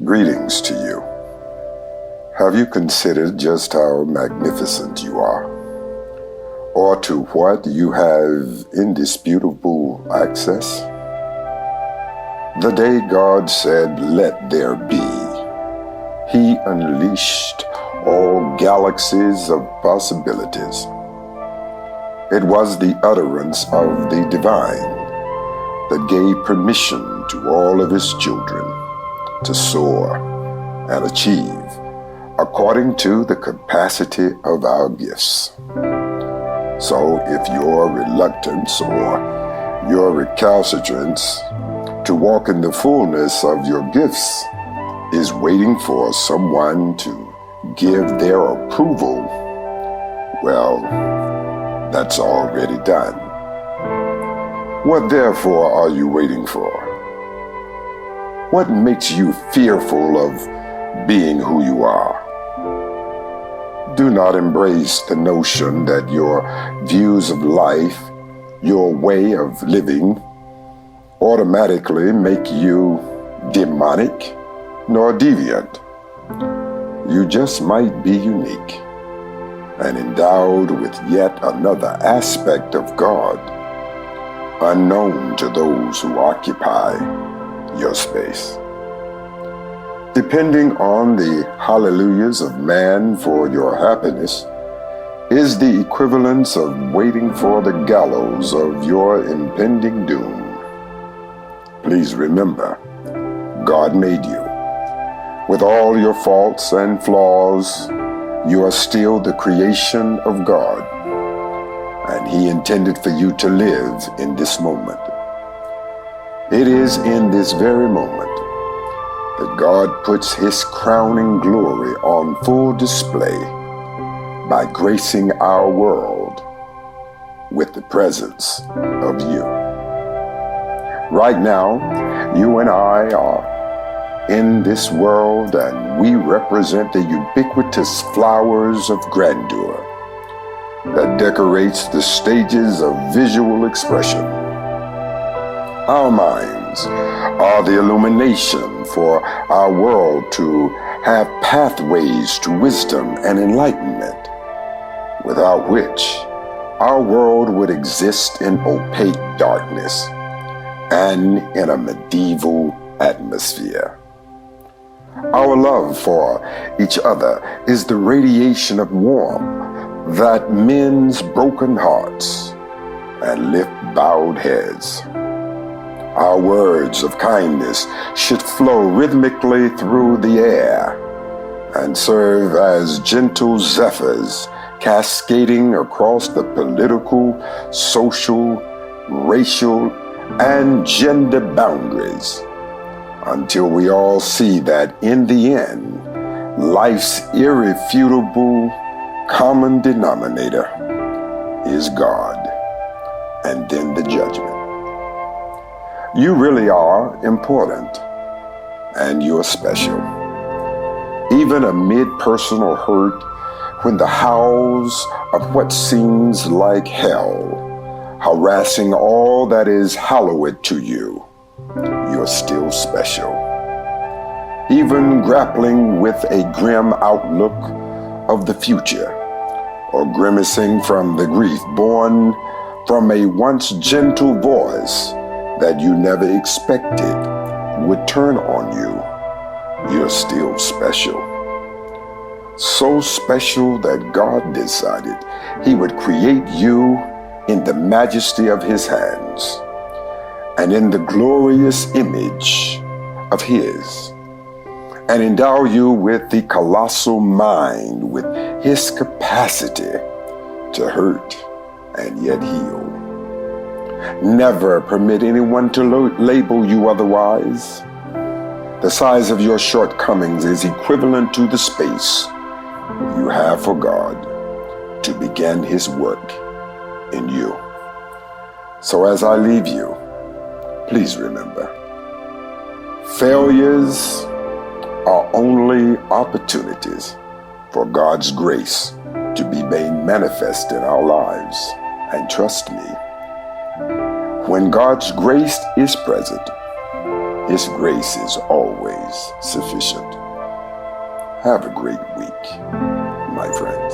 Greetings to you. Have you considered just how magnificent you are, or to what you have indisputable access? The day God said, "Let there be," He unleashed all galaxies of possibilities. It was the utterance of the divine that gave permission to all of His children to soar and achieve according to the capacity of our gifts. So if your reluctance or your recalcitrance to walk in the fullness of your gifts is waiting for someone to give their approval, well, that's already done. What therefore are you waiting for? What makes you fearful of being who you are? Do not embrace the notion that your views of life, your way of living, automatically make you demonic nor deviant. You just might be unique and endowed with yet another aspect of God, unknown to those who occupy your space. Depending on the hallelujahs of man for your happiness is the equivalence of waiting for the gallows of your impending doom. Please remember, God made you. With all your faults and flaws, you are still the creation of God, and He intended for you to live in this moment. It is in this very moment that God puts His crowning glory on full display by gracing our world with the presence of you. Right now, you and I are in this world, and we represent the ubiquitous flowers of grandeur that decorates the stages of visual expression. Our minds are the illumination for our world to have pathways to wisdom and enlightenment, without which our world would exist in opaque darkness and in a medieval atmosphere. Our love for each other is the radiation of warmth that mends broken hearts and lift bowed heads. Our words of kindness should flow rhythmically through the air and serve as gentle zephyrs cascading across the political, social, racial, and gender boundaries until we all see that in the end, life's irrefutable common denominator is God, and then the judgment. You really are important, and you're special. Even amid personal hurt, when the howls of what seems like hell harassing all that is hallowed to you, you're still special. Even grappling with a grim outlook of the future, or grimacing from the grief born from a once gentle voice that you never expected would turn on you, you're still special. So special that God decided He would create you in the majesty of His hands and in the glorious image of His, and endow you with the colossal mind with His capacity to hurt and yet heal. Never permit anyone to label you otherwise. The size of your shortcomings is equivalent to the space you have for God to begin His work in you. So as I leave you, please remember, failures are only opportunities for God's grace to be made manifest in our lives. And trust me, when God's grace is present, His grace is always sufficient. Have a great week, my friend.